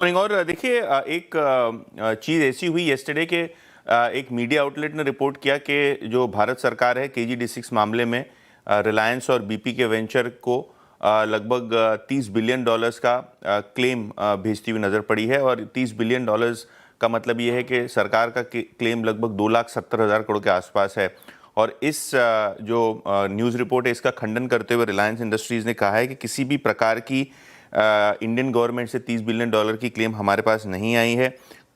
और देखिए एक चीज़ ऐसी हुई येस्टरडे के एक मीडिया आउटलेट ने रिपोर्ट किया कि जो भारत सरकार है KG-D6 मामले में रिलायंस और BP के वेंचर को लगभग $30 बिलियन का क्लेम भेजती हुई नज़र पड़ी है। और $30 बिलियन का मतलब ये है कि सरकार का क्लेम लगभग 2,70,000 करोड़ के आसपास है। और इस जो न्यूज़ रिपोर्ट है इसका खंडन करते हुए रिलायंस इंडस्ट्रीज़ ने कहा है कि किसी भी प्रकार की इंडियन गवर्नमेंट से $30 बिलियन की क्लेम हमारे पास नहीं आई है।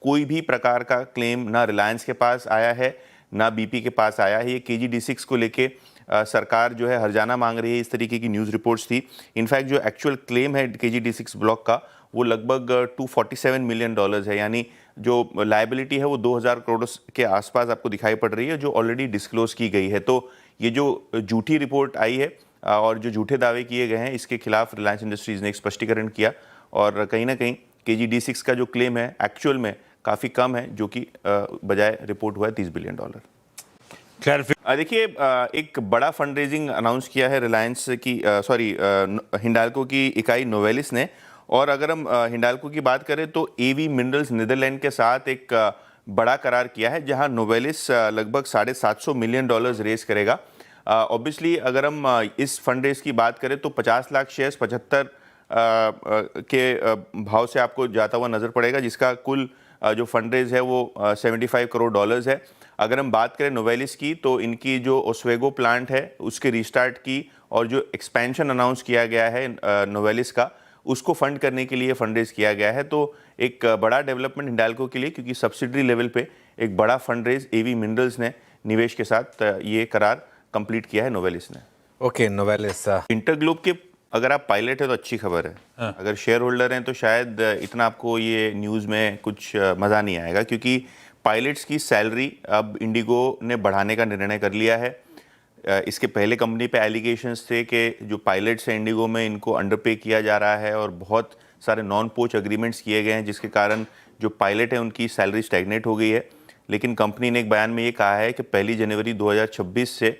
कोई भी प्रकार का क्लेम ना रिलायंस के पास आया है ना BP के पास आया है। ये KG-D6 को लेके सरकार जो है हर्जाना मांग रही है, इस तरीके की न्यूज़ रिपोर्ट्स थी। इनफैक्ट जो एक्चुअल क्लेम है KG-D6 ब्लॉक का वो लगभग $247 मिलियन है, यानी जो लायबिलिटी है वो 2,000 करोड़ के आसपास आपको दिखाई पड़ रही है, जो ऑलरेडी डिस्क्लोज की गई है। तो ये जो झूठी रिपोर्ट आई है और जो झूठे दावे किए गए हैं, इसके खिलाफ रिलायंस इंडस्ट्रीज़ ने एक स्पष्टीकरण किया और कहीं ना कहीं KG-D6 का जो क्लेम है एक्चुअल में काफ़ी कम है, जो कि बजाय रिपोर्ट हुआ है $30 बिलियन। देखिए एक बड़ा फंड रेजिंग अनाउंस किया है रिलायंस की हिंडाल्को की इकाई नोवेलिस ने। और अगर हम हिंडाल्को की बात करें तो AV मिनरल्स नीदरलैंड के साथ एक बड़ा करार किया है, जहां नोवेलिस लगभग $750 मिलियन रेज करेगा। ऑब्वियसली अगर हम इस फंड रेज की बात करें तो 50 लाख शेयर्स 75 के भाव से आपको जाता हुआ नजर पड़ेगा, जिसका कुल जो फंड रेज है वो $75 करोड़ है। अगर हम बात करें नोवेलिस की तो इनकी जो ओस्वेगो प्लांट है उसके रीस्टार्ट की और जो एक्सपेंशन अनाउंस किया गया है नोवेलिस का, उसको फंड करने के लिए फंड रेज किया गया है। तो एक बड़ा डेवलपमेंट हिंडाल्को के लिए, क्योंकि सब्सिडरी लेवल पे एक बड़ा फंड रेज AV मिनरल्स ने निवेश के साथ ये करार कंप्लीट किया है नोवेलिस ने। ओके, नोवेलिस इंटरग्लोब के अगर आप पायलट है तो अच्छी खबर है। हाँ। अगर शेयर होल्डर हैं तो शायद इतना आपको ये न्यूज़ में कुछ मज़ा नहीं आएगा, क्योंकि पायलट्स की सैलरी अब इंडिगो ने बढ़ाने का निर्णय कर लिया है। इसके पहले कंपनी पे एलिगेशंस थे कि जो पायलट्स हैं इंडिगो में, इनको अंडरपे किया जा रहा है और बहुत सारे नॉन पोच एग्रीमेंट्स किए गए हैं, जिसके कारण जो पायलट हैं उनकी सैलरी स्टैग्नेट हो गई है। लेकिन कंपनी ने एक बयान में ये कहा है कि 1 जनवरी 2026 से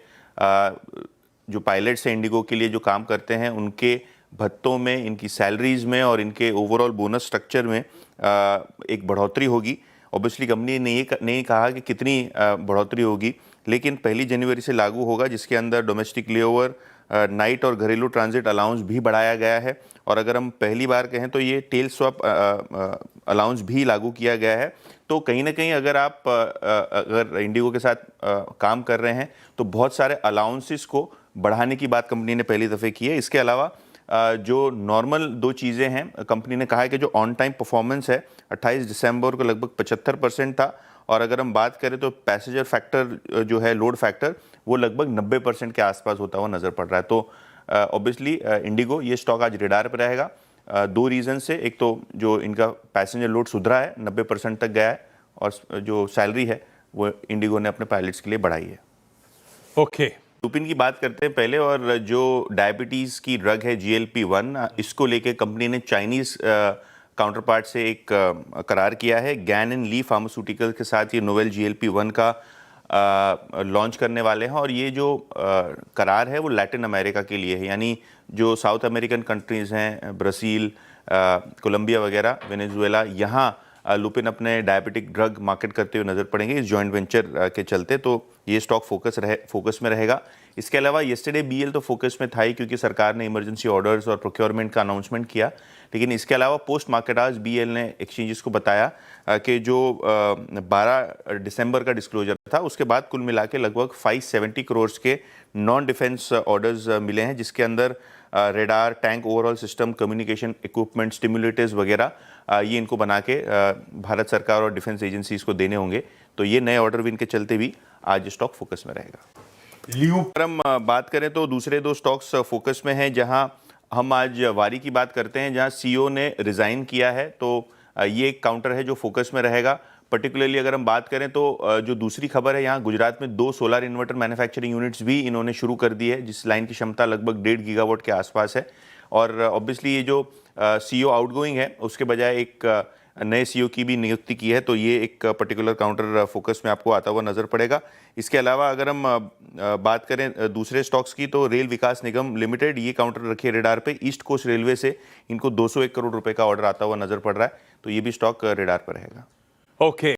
जो पायलट्स हैं इंडिगो के लिए जो काम करते हैं, उनके भत्तों में, इनकी सैलरीज में और इनके ओवरऑल बोनस स्ट्रक्चर में एक बढ़ोतरी होगी। ऑब्वियसली कंपनी ने ये नहीं कहा कि कितनी बढ़ोतरी होगी, लेकिन 1 जनवरी से लागू होगा, जिसके अंदर डोमेस्टिक लेओवर, नाइट और घरेलू ट्रांजिट अलाउंस भी बढ़ाया गया है। और अगर हम पहली बार कहें तो ये टेल स्वैप अलाउंस भी लागू किया गया है। तो कहीं ना कहीं अगर आप अगर इंडिगो के साथ काम कर रहे हैं तो बहुत सारे अलाउंसेस को बढ़ाने की बात कंपनी ने पहली दफ़े की है। इसके अलावा जो नॉर्मल दो चीज़ें हैं, कंपनी ने कहा है कि जो ऑन टाइम परफॉर्मेंस है 28 दिसंबर को लगभग 75% था। और अगर हम बात करें तो पैसेंजर फैक्टर जो है, लोड फैक्टर, वो लगभग 90% के आसपास होता हुआ नज़र पड़ रहा है। तो ऑब्वियसली इंडिगो ये स्टॉक आज रेडार पर रहेगा। दो रीज़न से, एक तो जो इनका पैसेंजर लोड सुधरा है, 90% तक गया है, और जो सैलरी है वो इंडिगो ने अपने पायलट्स के लिए बढ़ाई है। ओके, लुपिन की बात करते हैं पहले। और जो डायबिटीज़ की ड्रग है GLP-1, इसको लेके कंपनी ने चाइनीज़ काउंटर पार्ट से एक करार किया है। गैन एंड ली फार्मास्यूटिकल के साथ ये नोवेल GLP-1 का लॉन्च करने वाले हैं। और ये जो करार है वो लैटिन अमेरिका के लिए है, यानी जो साउथ अमेरिकन कंट्रीज़ हैं, ब्राज़ील, कोलंबिया वगैरह, वेनेजुएला, यहाँ लुपिन अपने डायबिटिक ड्रग मार्केट करते हुए नज़र पड़ेंगे इस जॉइंट वेंचर के चलते। तो ये स्टॉक फोकस में रहेगा। इसके अलावा येस्टरडे BL तो फोकस में था ही, क्योंकि सरकार ने इमरजेंसी ऑर्डर्स और प्रोक्योरमेंट का अनाउंसमेंट किया। लेकिन इसके अलावा पोस्ट मार्केट आज BL ने एक्सचेंजेस को बताया कि जो 12 दिसंबर का डिस्क्लोजर था, उसके बाद कुल मिला के लगभग 570 करोड़ के नॉन डिफेंस ऑर्डर्स मिले हैं, जिसके अंदर radar, tank overall system, communication equipment, stimulators वगैरह ये इनको बना के भारत सरकार और डिफेंस एजेंसीज को देने होंगे। तो ये नए ऑर्डर विन के चलते भी आज स्टॉक फोकस में रहेगा। अगर हम बात करें तो दूसरे दो स्टॉक्स फोकस में हैं, जहां हम आज वारी की बात करते हैं, जहां CEO ने रिज़ाइन किया है। तो ये एक काउंटर है जो फोकस में रहेगा। पर्टिकुलरली अगर हम बात करें तो जो दूसरी खबर है, यहाँ गुजरात में 2 सोलर इन्वर्टर मैन्युफैक्चरिंग यूनिट्स भी इन्होंने शुरू कर दी है, जिस लाइन की क्षमता लगभग 1.5 गीगावाट के आसपास है। और ऑब्वियसली ये जो CEO आउटगोइंग है, उसके बजाय एक नए CEO की भी नियुक्ति की है। तो ये एक पर्टिकुलर काउंटर फोकस में आपको आता हुआ नज़र पड़ेगा। इसके अलावा अगर हम बात करें दूसरे स्टॉक्स की, तो रेल विकास निगम लिमिटेड, ये काउंटर रखिए रेडार पे। ईस्ट कोस्ट रेलवे से इनको 201 करोड़ रुपए का ऑर्डर आता हुआ नज़र पड़ रहा है। तो ये भी स्टॉक रेडार पर रहेगा। ओके।